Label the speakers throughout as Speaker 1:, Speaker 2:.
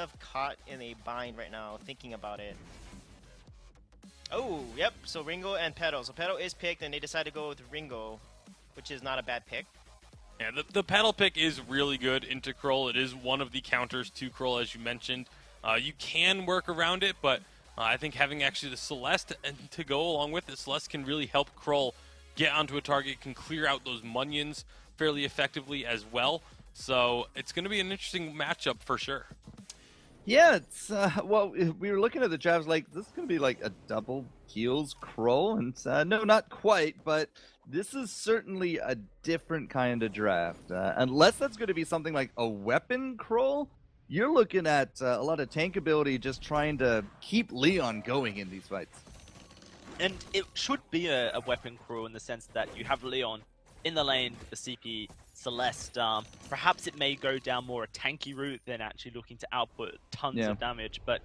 Speaker 1: of caught in a bind right now, thinking about it. Oh, yep. So Ringo and Petal. So Petal is picked, and they decide to go with Ringo, which is not a bad pick.
Speaker 2: Yeah, the Petal pick is really good into Kroll. It is one of the counters to Kroll, as you mentioned. You can work around it, but I think having actually the Celeste and to go along with it, Celeste can really help Kroll get onto a target, can clear out those Munions fairly effectively as well. So it's going to be an interesting matchup for sure.
Speaker 3: Yeah, it's well, we were looking at the drafts like this is going to be like a double heals Kroll, and no, not quite, but this is certainly a different kind of draft. Unless that's going to be something like a weapon Kroll, you're looking at a lot of tank ability just trying to keep Leon going in these fights.
Speaker 4: And it should be a weapon crew in the sense that you have Leon in the lane with the CP Celeste. Perhaps it may go down more a tanky route than actually looking to output tons of damage, but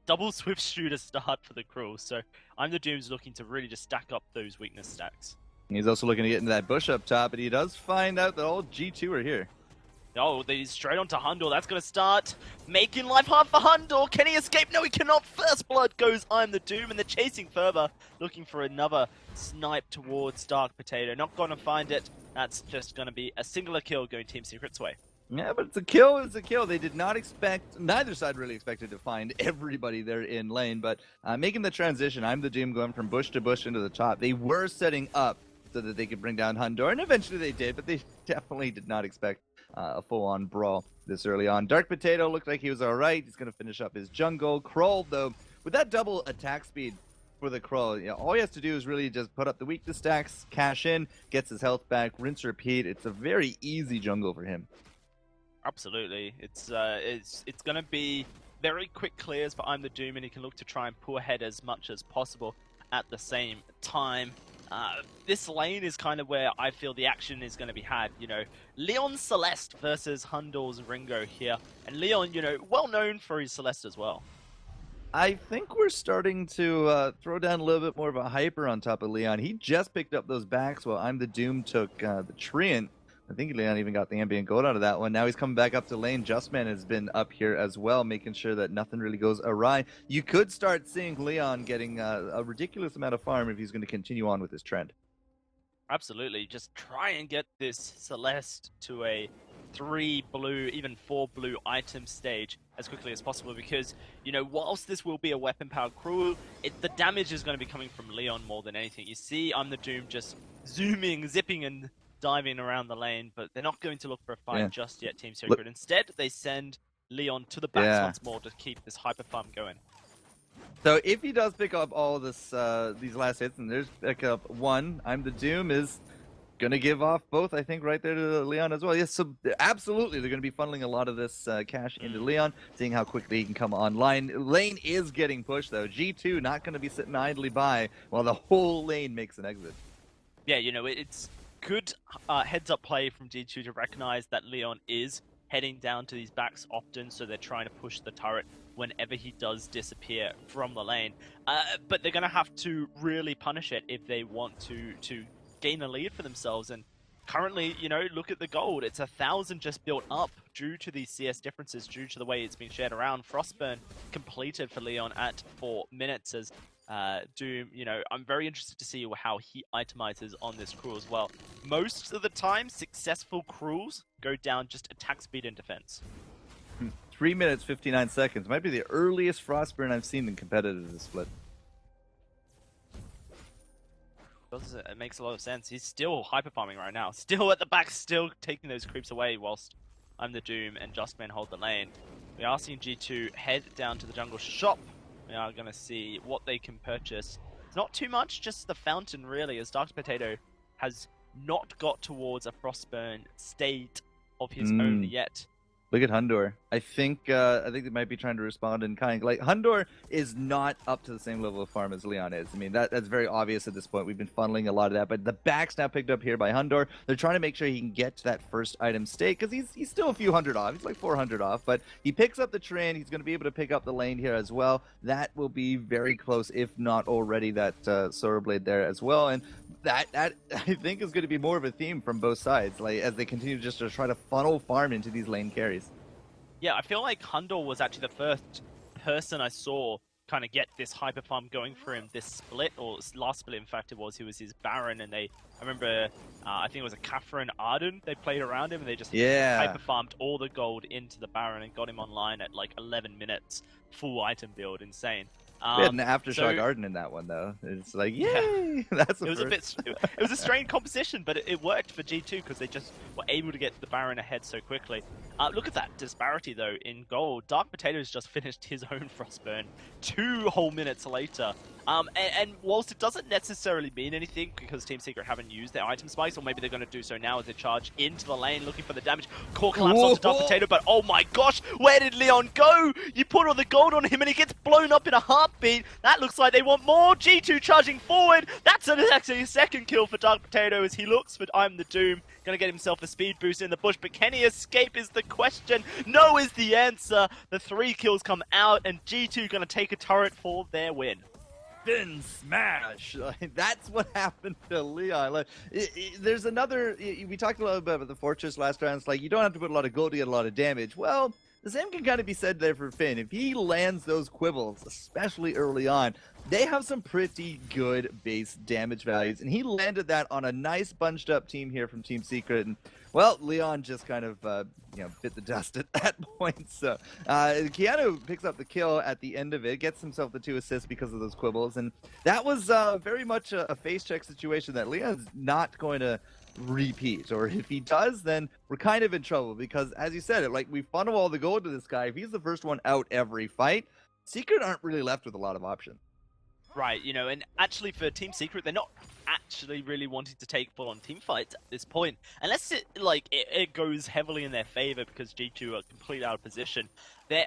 Speaker 4: double Swift Shooter start for the crew. So I'm the Doom's looking to really just stack up those weakness stacks.
Speaker 3: He's also looking to get into that bush up top, but he does find out that all G2 are here.
Speaker 4: Oh, he's straight onto Hundor. That's going to start making life hard for Hundor. Can he escape? No, he cannot. First blood goes I'm the Doom, and they're chasing further, looking for another snipe towards Dark Potato. Not going to find it. That's just going to be a singular kill going Team Secret's way.
Speaker 3: Yeah, but it's a kill. It's a kill. They did not expect, neither side really expected to find everybody there in lane, but making the transition, I'm the Doom going from bush to bush into the top. They were setting up so that they could bring down Hundor, and eventually they did, but they definitely did not expect a full-on brawl this early on. Dark Potato looked like he was all right. He's going to finish up his jungle. Kroll, though, with that double attack speed for the Kroll, all he has to do is really just put up the weakness stacks, cash in, gets his health back, rinse, repeat. It's a very easy jungle for him.
Speaker 4: Absolutely. It's going to be very quick clears for I'm the Doom, and he can look to try and pull ahead as much as possible at the same time. This lane is kind of where I feel the action is going to be had. Leon Celeste versus Hundor's Ringo here. And Leon, well known for his Celeste as well.
Speaker 3: I think we're starting to throw down a little bit more of a hyper on top of Leon. He just picked up those backs while I'm the Doom took the Treant. I think Leon even got the ambient gold out of that one. Now he's coming back up to lane. Justman has been up here as well, making sure that nothing really goes awry. You could start seeing Leon getting a ridiculous amount of farm if he's going to continue on with this trend.
Speaker 4: Absolutely. Just try and get this Celeste to a 3 blue, even 4 blue item stage as quickly as possible, because, whilst this will be a weapon-powered crew, the damage is going to be coming from Leon more than anything. You see I'm the Doom just zooming, zipping, and diving around the lane, but they're not going to look for a fight just yet, Team Secret. Instead, they send Leon to the backs once more to keep this hyper farm going.
Speaker 3: So if he does pick up all this, these last hits, and there's pick up one, I'm the Doom is going to give off both, I think, right there to Leon as well. Yes, so absolutely, they're going to be funneling a lot of this cash into Leon, seeing how quickly he can come online. Lane is getting pushed, though. G2 not going to be sitting idly by while the whole lane makes an exit.
Speaker 4: Yeah, it's good heads-up play from G2 to recognize that Leon is heading down to these backs often, so they're trying to push the turret whenever he does disappear from the lane. But they're going to have to really punish it if they want to gain a lead for themselves. And currently, look at the gold. It's 1,000 just built up due to these CS differences, due to the way it's been shared around. Frostburn completed for Leon at 4 minutes as Doom, I'm very interested to see how he itemizes on this crew as well. Most of the time, successful crews go down just attack speed and defense.
Speaker 3: 3 minutes, 59 seconds. Might be the earliest Frostburn I've seen in competitive split.
Speaker 4: It makes a lot of sense. He's still hyper farming right now. Still at the back, still taking those creeps away whilst I'm the Doom and Justman hold the lane. We are seeing G2 head down to the jungle shop. We are going to see what they can purchase. It's not too much, just the fountain really, as Dark Potato has not got towards a Frostburn state of his own yet.
Speaker 3: Look at Hundor. I think they might be trying to respond in kind. Like, Hundor is not up to the same level of farm as Leon is. I mean, that's very obvious at this point. We've been funneling a lot of that, but the back's now picked up here by Hundor. They're trying to make sure he can get to that first item state, because he's still a few hundred off. He's like 400 off, but he picks up the train. He's going to be able to pick up the lane here as well. That will be very close, if not already, that Solar Blade there as well. And that I think is going to be more of a theme from both sides, like as they continue just to try to funnel farm into these lane carries.
Speaker 4: Yeah, I feel like Hundor was actually the first person I saw kind of get this hyper farm going for him this split, or last split in fact it was. He was his Baron, and I remember, I think it was a Catherine Arden, they played around him, and they just hyper farmed all the gold into the Baron and got him online at like 11 minutes, full item build, insane.
Speaker 3: We had an Aftershock Arden in that one, though. It's like, yay!
Speaker 4: Yeah.
Speaker 3: That's
Speaker 4: it was it was a strange composition, but it worked for G2 because they just were able to get the Baron ahead so quickly. Look at that disparity, though, in gold. Dark Potatoes just finished his own Frostburn 2 whole minutes later. And whilst it doesn't necessarily mean anything because Team Secret haven't used their item spikes, or maybe they're going to do so now as they charge into the lane looking for the damage. Core collapse onto Dark Potato, but oh my gosh, where did Leon go? You put all the gold on him and he gets blown up in a heartbeat. That looks like they want more. G2 charging forward. That's actually a second kill for Dark Potato as he looks for I'm the Doom. Going to get himself a speed boost in the bush, but can he escape is the question. No is the answer. The 3 kills come out and G2 going to take a turret for their win.
Speaker 3: Then smash. That's what happened to Leon. Like, there's another. We talked a little bit about the Fortress last round. It's like you don't have to put a lot of gold to get a lot of damage. Well, the same can kind of be said there for Finn. If he lands those quibbles, especially early on, they have some pretty good base damage values, and he landed that on a nice bunched up team here from Team Secret. And well, Leon just kind of bit the dust at that point. So Keanu picks up the kill at the end of it, gets himself the 2 assists because of those quibbles, and that was very much a face check situation that Leon's not going to repeat, or if he does, then we're kind of in trouble because, as you said, we funnel all the gold to this guy. If he's the first one out every fight, Secret aren't really left with a lot of options.
Speaker 4: Right, and actually for Team Secret, they're not actually really wanting to take full-on team fights at this point, unless it goes heavily in their favor because G2 are completely out of position. Their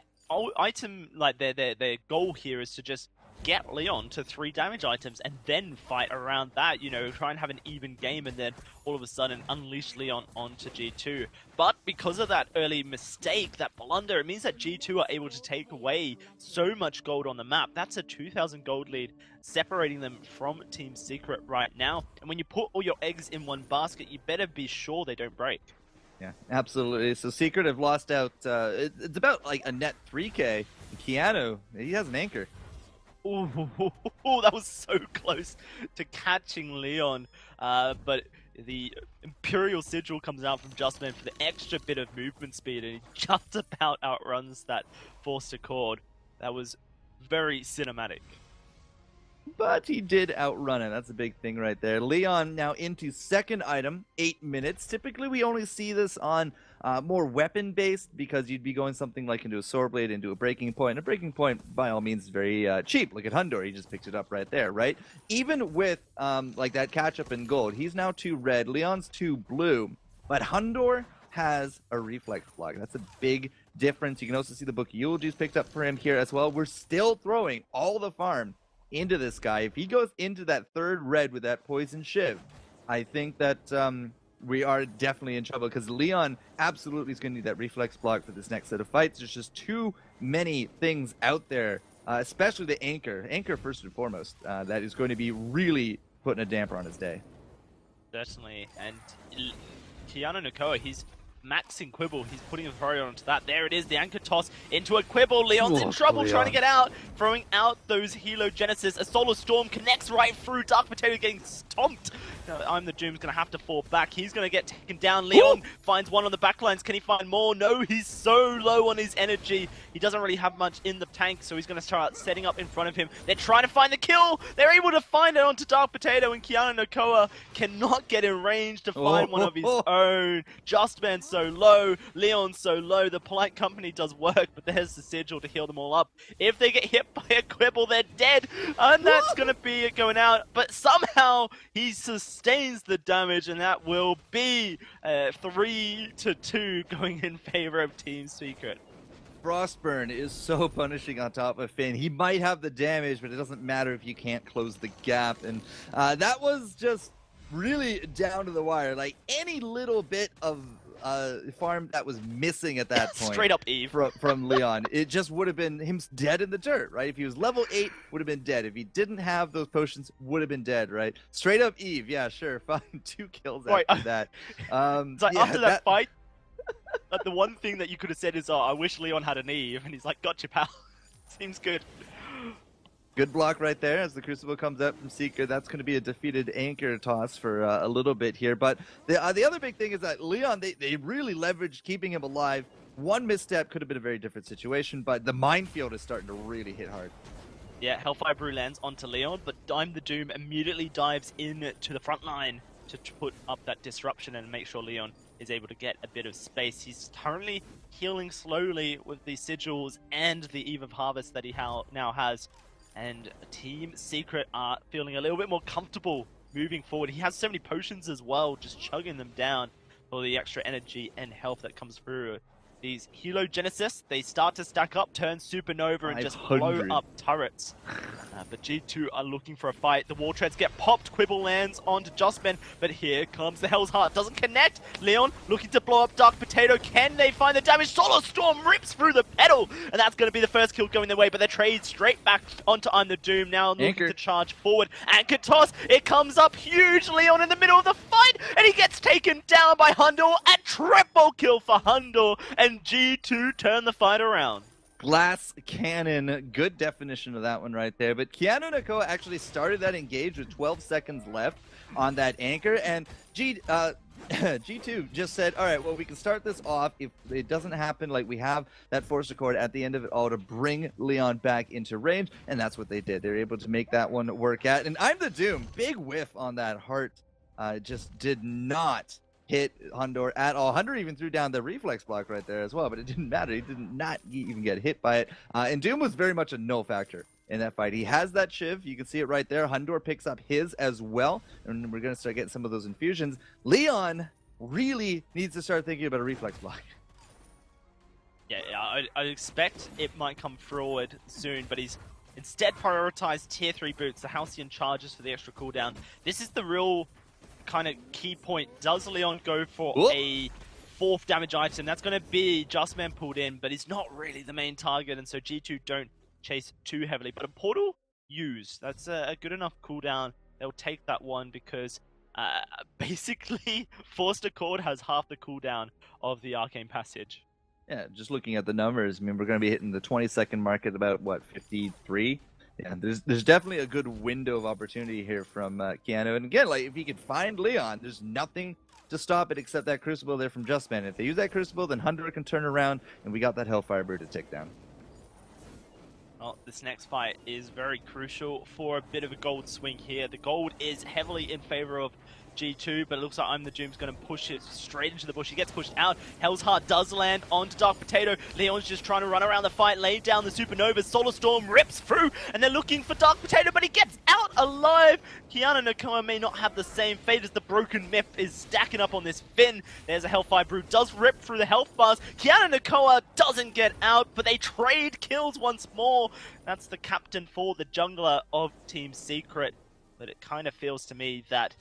Speaker 4: item, their goal here is to just get Leon to 3 damage items and then fight around that, try and have an even game and then all of a sudden unleash Leon onto G2. But because of that early mistake, that blunder, it means that G2 are able to take away so much gold on the map. That's a 2,000 gold lead separating them from Team Secret right now. And when you put all your eggs in one basket, you better be sure they don't break.
Speaker 3: Yeah, absolutely. So Secret have lost out, it's about like a net 3k. Keanu, he has an anchor.
Speaker 4: Ooh, that was so close to catching Leon, but the Imperial Sigil comes out from Justman for the extra bit of movement speed, and he just about outruns that Forced Accord. That was very cinematic.
Speaker 3: But he did outrun it. That's a big thing right there. Leon now into second item, 8 minutes. Typically, we only see this on more weapon-based because you'd be going something like into a sword blade, into a breaking point. And a breaking point, by all means, is very cheap. Look at Hundor. He just picked it up right there, right? Even with that catch-up in gold, he's now 2 red. Leon's 2 blue. But Hundor has a reflex block. That's a big difference. You can also see the Book of Eulogies picked up for him here as well. We're still throwing all the farm into this guy. If he goes into that 3rd red with that poison shiv, I think that we are definitely in trouble because Leon absolutely is going to need that reflex block for this next set of fights. There's just too many things out there, especially the anchor first and foremost, that is going to be really putting a damper on his day.
Speaker 4: Certainly, and Keanu Nakoa, he's maxing Quibble. He's putting a throw onto that. There it is, the anchor toss into a Quibble. Leon's in trouble trying to get out, throwing out those Helogenesis. A Solar Storm connects right through. Dark Potato getting stomped. I'm the Doom's going to have to fall back. He's going to get taken down. Leon finds one on the backlines. Can he find more? No, he's so low on his energy. He doesn't really have much in the tank, so he's going to start setting up in front of him. They're trying to find the kill. They're able to find it onto Dark Potato, and Keanu Nakoa cannot get in range to find one of his own. Justman so low. Leon so low. The Polite Company does work, but there's the Sigil to heal them all up. If they get hit by a Quibble, they're dead, and that's going to be it going out. But somehow he sustains the damage, and that will be 3-2 going in favor of Team Secret.
Speaker 3: Frostburn is so punishing on top of Finn. He might have the damage, but it doesn't matter if you can't close the gap. And that was just really down to the wire. Like any little bit of farm that was missing at that point.
Speaker 4: Straight up Eve.
Speaker 3: From Leon. It just would have been him dead in the dirt, right? If he was level 8, would have been dead. If he didn't have those potions, would have been dead, right? Straight up Eve. Yeah, sure. Fine. 2 kills after that.
Speaker 4: After that fight, But the one thing that you could have said is, oh, I wish Leon had an Eve, and he's like, gotcha, pal. Seems good.
Speaker 3: Good block right there as the Crucible comes out from Seeker. That's going to be a defeated anchor toss for a little bit here. But the other big thing is that Leon, they really leveraged keeping him alive. One misstep could have been a very different situation, but the minefield is starting to really hit hard.
Speaker 4: Yeah, Hellfire Brew lands onto Leon, but Dime the Doom immediately dives in to the front line to put up that disruption and make sure Leon is able to get a bit of space. He's currently healing slowly with the sigils and the Eve of Harvest that he now has. And Team Secret are feeling a little bit more comfortable moving forward. He has so many potions as well, just chugging them down for the extra energy and health that comes through. These Helo Genesis, they start to stack up, turn supernova, and just blow up turrets. But G2 are looking for a fight. The wall treads get popped. Quibble lands onto Justman, but here comes the Hell's Heart. Doesn't connect. Leon looking to blow up Dark Potato. Can they find the damage? Solar Storm rips through the pedal, and that's going to be the first kill going their way. But they trade straight back onto I'm the Doom now, looking to charge forward. Anchor toss. It comes up huge. Leon in the middle of the fight, and he gets taken down by Hundor. A triple kill for Hundor, and G2 turn the fight around.
Speaker 3: Glass cannon, good definition of that one right there. But Keanu Nakoa actually started that engage with 12 seconds left on that anchor, and G2 just said, all right, well, we can start this off. If it doesn't happen, like, we have that Force Accord at the end of it all to bring Leon back into range, and that's what they did. They were able to make that one work out. And I'm the Doom, big whiff on that heart. Just did not hit Hundor at all. Hundor even threw down the reflex block right there as well, but it didn't matter. He did not even get hit by it. And Doom was very much a no factor in that fight. He has that Shiv. You can see it right there. Hundor picks up his as well, and we're going to start getting some of those infusions. Leon really needs to start thinking about a reflex block.
Speaker 4: Yeah, I expect it might come forward soon, but he's instead prioritized tier 3 boots, the Halcyon charges for the extra cooldown. This is the real kind of key point. Does Leon go for a 4th damage item? That's going to be Justman pulled in, but he's not really the main target, and so G2 don't chase too heavily. But a portal used, that's a good enough cooldown. They'll take that one because basically Forced Accord has half the cooldown of the Arcane Passage.
Speaker 3: Yeah, just looking at the numbers, I mean, we're going to be hitting the 20-second mark at about, what, 53? Yeah, there's definitely a good window of opportunity here from Keanu. And again, like, if he could find Leon, there's nothing to stop it except that Crucible there from Justman. If they use that Crucible, then Hundred can turn around, and we got that Hellfire Brew to tick down.
Speaker 4: Well, this next fight is very crucial for a bit of a gold swing here. The gold is heavily in favor of G2, but it looks like I'm the Doom's going to push it straight into the bush. He gets pushed out. Hell's Heart does land onto Dark Potato. Leon's just trying to run around the fight, lay down the Supernova. Solar Storm rips through, and they're looking for Dark Potato, but he gets out alive. Keanu Nakoa may not have the same fate as the Broken Myth is stacking up on this Finn. There's a Hellfire Brew, does rip through the health bars. Keanu Nakoa doesn't get out, but they trade kills once more. That's the captain for the jungler of Team Secret. But it kind of feels to me that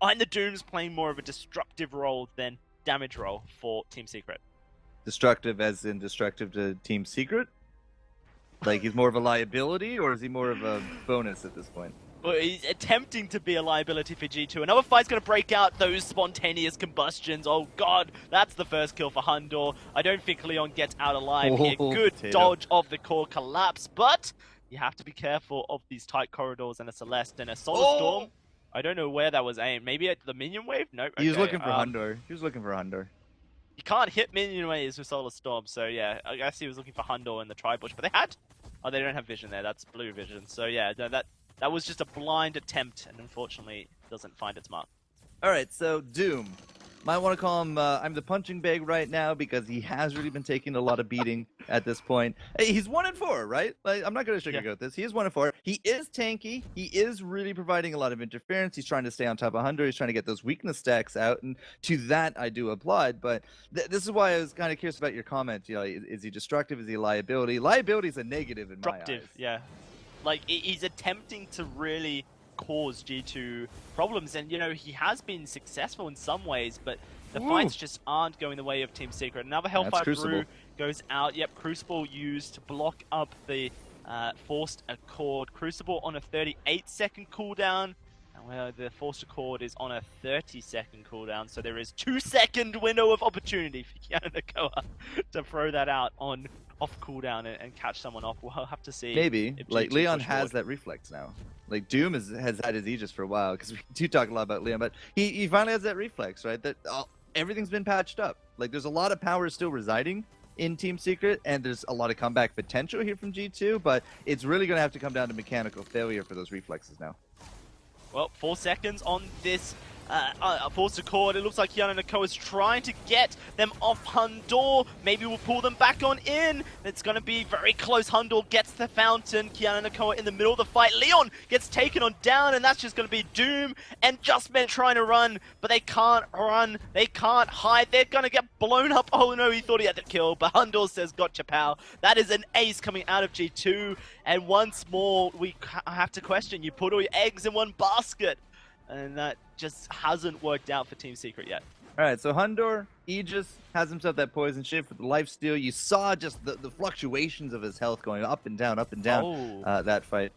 Speaker 4: I'm the Doom's playing more of a destructive role than damage role for Team Secret.
Speaker 3: Destructive as in destructive to Team Secret? Like, he's more of a liability, or is he more of a bonus at this point?
Speaker 4: Well, he's attempting to be a liability for G2. Another fight's going to break out, those spontaneous combustions. Oh god, that's the first kill for Hundor. I don't think Leon gets out alive here. Good dodge of the core collapse, but you have to be careful of these tight corridors and a Celeste and a Solar Storm. I don't know where that was aimed. Maybe at the minion wave? Nope.
Speaker 3: He was looking for Hundor. He was looking for Hundor.
Speaker 4: You can't hit minion waves with Solar Storm, so yeah, I guess he was looking for Hundor in the tri-bush. But they had... Oh, they don't have vision there. That's blue vision. So yeah, no, that was just a blind attempt, and unfortunately doesn't find its mark.
Speaker 3: All right, so Doom. Might want to call him, I'm the punching bag right now, because he has really been taking a lot of beating at this point. Hey, he's 1-4, right? Like, I'm not going to sugarcoat this. He is 1-4. He is tanky. He is really providing a lot of interference. He's trying to stay on top of 100. He's trying to get those weakness stacks out, and to that I do applaud. But this is why I was kind of curious about your comment. You know, is he destructive? Is he a liability? Liability is a negative in my eyes.
Speaker 4: Yeah. Like, he's attempting to really cause G2 problems, and you know, he has been successful in some ways, but the fights just aren't going the way of Team Secret. Another Hellfire Brew goes out. Yep, Crucible used to block up the Forced Accord. Crucible on a 38-second cooldown, and Well, the Force Accord is on a 30-second cooldown, so there is 2-second window of opportunity for Kiana Nakoa to throw that out on off cooldown and catch someone off. We'll have to see.
Speaker 3: Maybe.
Speaker 4: if
Speaker 3: Like,
Speaker 4: G2
Speaker 3: Leon
Speaker 4: push
Speaker 3: has
Speaker 4: forward.
Speaker 3: that reflex now. Like, Doom has had his Aegis for a while, because we do talk a lot about Leon, but he finally has that reflex, right? That everything's been patched up. Like, there's a lot of power still residing in Team Secret, and there's a lot of comeback potential here from G2, but it's really going to have to come down to mechanical failure for those reflexes now.
Speaker 4: Well, 4 seconds on this Force Accord. It looks like Kiana Nakoa is trying to get them off Hundor. Maybe we'll pull them back on in. It's going to be very close. Hundor gets the fountain. Kiana Nakoa in the middle of the fight. Leon gets taken on down, and that's just going to be Doom and Justman trying to run, but they can't run. They can't hide. They're going to get blown up. Oh no, he thought he had the kill, but Hundor says, gotcha, pal. That is an ace coming out of G2, and once more, we have to question. You put all your eggs in one basket, and that just hasn't worked out for Team Secret yet.
Speaker 3: All right, so Hundor, Aegis, has himself that poison shift with the lifesteal. You saw just the fluctuations of his health going up and down, that fight.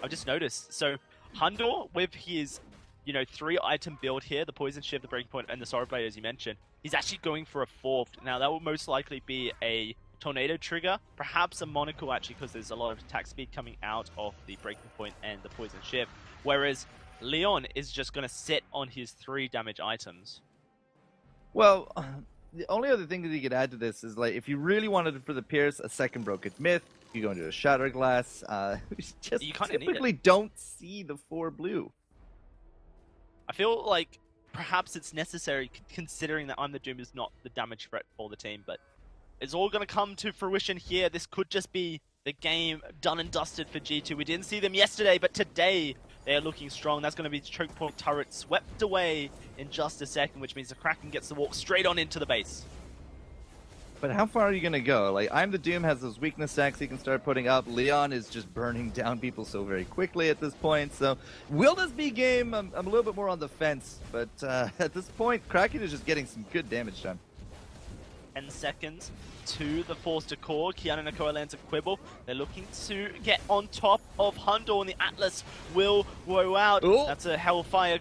Speaker 4: I've just noticed. So Hundor, with his 3-item build here, the poison shift, the breaking point, and the Sorrow Blade, as you mentioned, he's actually going for a 4th. Now that will most likely be a tornado trigger, perhaps a monocle actually, because there's a lot of attack speed coming out of the breaking point and the poison shift. Whereas Leon is just going to sit on his 3 damage items.
Speaker 3: Well, the only other thing that you could add to this is, like, if you really wanted it for the Pierce, a second Broken Myth, you go into a Shatter Glass. We just
Speaker 4: You kinda need
Speaker 3: typically don't see the 4 blue.
Speaker 4: I feel like perhaps it's necessary, considering that I'm the Doom is not the damage threat for the team, but it's all going to come to fruition here. This could just be the game done and dusted for G2. We didn't see them yesterday, but today they are looking strong. That's going to be choke point turret swept away in just a second, which means the Kraken gets to walk straight on into the base.
Speaker 3: But how far are you going to go? Like, I'm the Doom has those weakness stacks he can start putting up. Leon is just burning down people so very quickly at this point. So, will this be game? I'm a little bit more on the fence. But at this point, Kraken is just getting some good damage done.
Speaker 4: 10 seconds to the Force Accord. Kiana Nakoa lands a quibble. They're looking to get on top of Hundor, and the Atlas will roll out.
Speaker 3: Ooh.
Speaker 4: That's a Hellfire,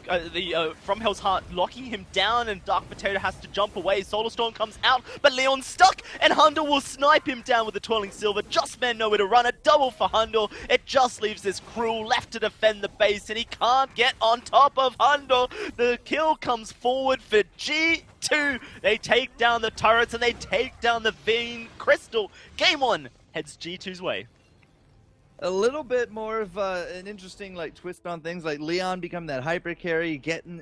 Speaker 4: from Hell's Heart locking him down, and Dark Potato has to jump away. Solar Storm comes out, but Leon's stuck, and Hundor will snipe him down with the Twirling Silver. Just man nowhere to run. A double for Hundor. It just leaves this Cruel left to defend the base, and he can't get on top of Hundor. The kill comes forward for G2. They take down the turrets, and they take down the Veen Crystal. Game 1 heads G2's way.
Speaker 3: A little bit more of an interesting, like, twist on things, like Leon becoming that hyper carry, getting